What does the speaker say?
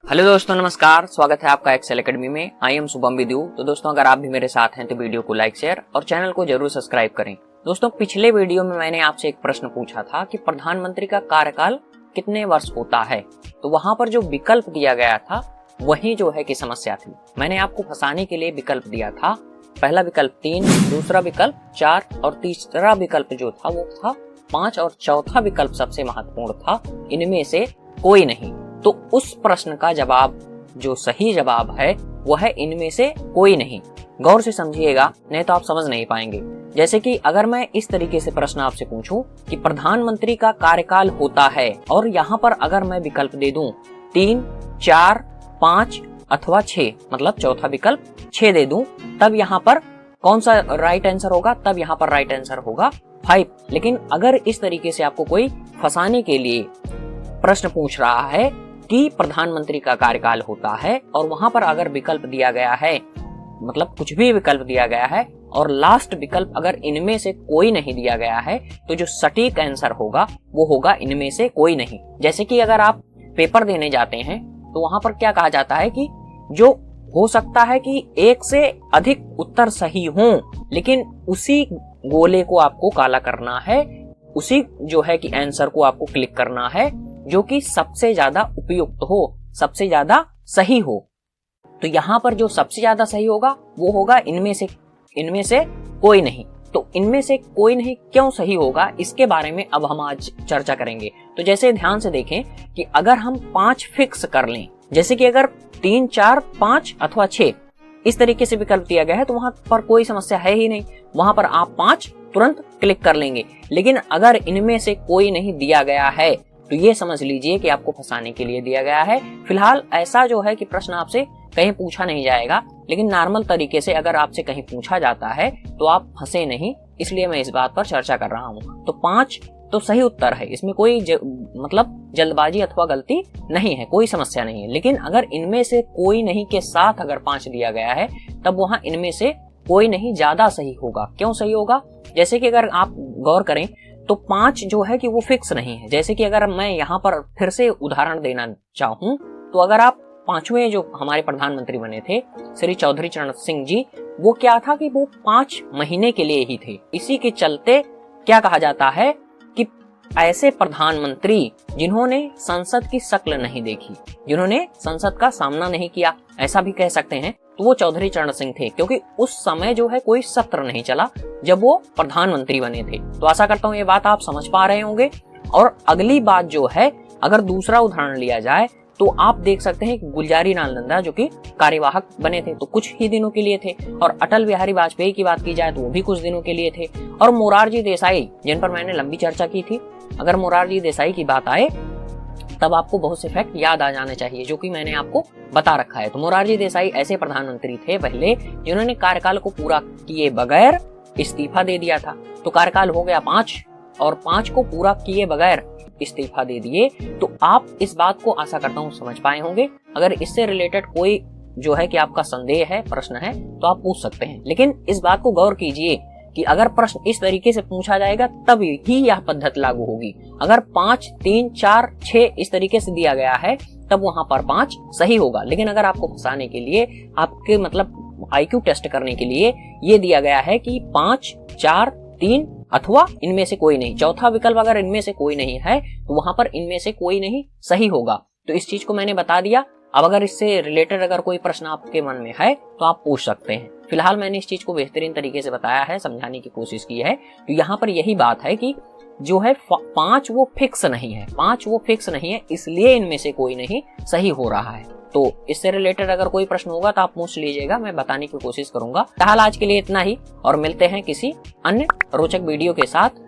Hello दोस्तों, नमस्कार। स्वागत है आपका एक्सेल एकेडमी में। I am Shubham विद्यु। तो दोस्तों, अगर आप भी मेरे साथ हैं तो वीडियो को लाइक, शेयर और चैनल को जरूर सब्सक्राइब करें। दोस्तों, पिछले वीडियो में मैंने आपसे एक प्रश्न पूछा था कि प्रधानमंत्री का कार्यकाल कितने वर्ष होता है। तो वहां पर जो विकल्प दिया गया था वही जो है कि समस्या थी। मैंने आपको फंसाने के लिए विकल्प दिया था। पहला विकल्प 3, दूसरा विकल्प 4 और तीसरा विकल्प जो था वो था 5 और चौथा विकल्प सबसे महत्वपूर्ण था, इनमें से कोई नहीं। तो उस प्रश्न का जवाब जो सही जवाब है वह है इनमें से कोई नहीं। गौर से समझिएगा, नहीं तो आप समझ नहीं पाएंगे। जैसे कि अगर मैं इस तरीके से प्रश्न आपसे पूछूं कि प्रधानमंत्री का कार्यकाल होता है, और यहाँ पर अगर मैं विकल्प दे दूं 3, 4, 5 अथवा 6, मतलब चौथा विकल्प 6 दे दूं, तब यहाँ पर कौन सा राइट आंसर होगा? तब यहाँ पर राइट आंसर होगा 5। लेकिन अगर इस तरीके से आपको कोई फंसाने के लिए प्रश्न पूछ रहा है कि प्रधानमंत्री का कार्यकाल होता है और वहां पर अगर विकल्प दिया गया है, मतलब कुछ भी विकल्प दिया गया है और लास्ट विकल्प अगर इनमें से कोई नहीं दिया गया है, तो जो सटीक आंसर होगा वो होगा इनमें से कोई नहीं। जैसे कि अगर आप पेपर देने जाते हैं तो वहां पर क्या कहा जाता है कि जो हो सकता है कि एक से अधिक उत्तर सही हों, लेकिन उसी गोले को आपको काला करना है, उसी जो है कि आंसर को आपको क्लिक करना है जो कि सबसे ज्यादा उपयुक्त हो, सबसे ज्यादा सही हो। तो यहाँ पर जो सबसे ज्यादा सही होगा वो होगा इनमें से कोई नहीं। तो इनमें से कोई नहीं क्यों सही होगा, इसके बारे में अब हम आज चर्चा करेंगे। तो जैसे ध्यान से देखें कि अगर हम 5 फिक्स कर लें, जैसे कि अगर 3, 4, 5 अथवा 6 इस तरीके से विकल्प दिया गया है तो वहां पर कोई समस्या है ही नहीं, वहां पर आप 5 तुरंत क्लिक कर लेंगे। लेकिन अगर इनमें से कोई नहीं दिया गया है तो ये समझ लीजिए कि आपको फंसाने के लिए दिया गया है। फिलहाल ऐसा जो है कि प्रश्न आपसे कहीं पूछा नहीं जाएगा, लेकिन नॉर्मल तरीके से अगर आपसे कहीं पूछा जाता है तो आप फंसे नहीं, इसलिए मैं इस बात पर चर्चा कर रहा हूँ। तो 5 तो सही उत्तर है, इसमें कोई मतलब जल्दबाजी अथवा गलती नहीं है, कोई समस्या नहीं है। लेकिन अगर इनमें से कोई नहीं के साथ अगर 5 दिया गया है तब वहां इनमें से कोई नहीं ज्यादा सही होगा। क्यों सही होगा? जैसे कि अगर आप गौर करें तो 5 जो है कि वो फिक्स नहीं है। जैसे कि अगर मैं यहाँ पर फिर से उदाहरण देना चाहूँ तो अगर आप 5वें जो हमारे प्रधानमंत्री बने थे श्री चौधरी चरण सिंह जी, वो क्या था कि वो 5 महीने के लिए ही थे। इसी के चलते क्या कहा जाता है कि ऐसे प्रधानमंत्री जिन्होंने संसद की शक्ल नहीं देखी, जिन्होंने संसद का सामना नहीं किया, ऐसा भी कह सकते हैं, तो वो चौधरी चरण सिंह थे, क्योंकि उस समय जो है कोई सत्र नहीं चला जब वो प्रधानमंत्री बने थे। तो आशा करता हूँ ये बात आप समझ पा रहे होंगे। और अगली बात जो है, अगर दूसरा उदाहरण लिया जाए तो आप देख सकते हैं कि गुलजारी लाल नंदा जो कि कार्यवाहक बने थे तो कुछ ही दिनों के लिए थे, और अटल बिहारी वाजपेयी की बात की जाए तो वो भी कुछ दिनों के लिए थे, और मोरारजी देसाई जिन पर मैंने लंबी चर्चा की थी, अगर मोरारजी देसाई की बात आए तब आपको बहुत से फैक्ट याद आ जाने चाहिए जो कि मैंने आपको बता रखा है। तो मोरारजी देसाई ऐसे प्रधानमंत्री थे पहले जिन्होंने कार्यकाल को पूरा किए बगैर इस्तीफा दे दिया था। तो कार्यकाल हो गया 5 और 5 को पूरा किए बगैर इस्तीफा दे दिए। तो आप इस बात को आशा करता हूँ समझ पाए होंगे। अगर इससे रिलेटेड कोई जो है कि आपका संदेह है, प्रश्न है, तो आप पूछ सकते हैं। लेकिन इस बात को गौर कीजिए कि अगर प्रश्न इस तरीके से पूछा जाएगा तब ही यह पद्धति लागू होगी। अगर 5, 3, 4, 6 इस तरीके से दिया गया है तब वहां पर 5 सही होगा। लेकिन अगर आपको फंसाने के लिए, आपके मतलब IQ टेस्ट करने के लिए ये दिया गया है कि 5, 4, 3 अथवा इनमें से कोई नहीं, चौथा विकल्प अगर इनमें से कोई नहीं है तो वहां पर इनमें से कोई नहीं सही होगा। तो इस चीज को मैंने बता दिया। अब अगर इससे रिलेटेड अगर कोई प्रश्न आपके मन में है तो आप पूछ सकते हैं। फिलहाल मैंने इस चीज को बेहतरीन तरीके से बताया है, समझाने की कोशिश की है। तो यहाँ पर यही बात है कि जो है 5 वो फिक्स नहीं है, 5 वो फिक्स नहीं है, इसलिए इनमें से कोई नहीं सही हो रहा है। तो इससे रिलेटेड अगर कोई प्रश्न होगा तो आप पूछ लीजिएगा, मैं बताने की कोशिश करूंगा। फिलहाल आज के लिए इतना ही, और मिलते हैं किसी अन्य रोचक वीडियो के साथ।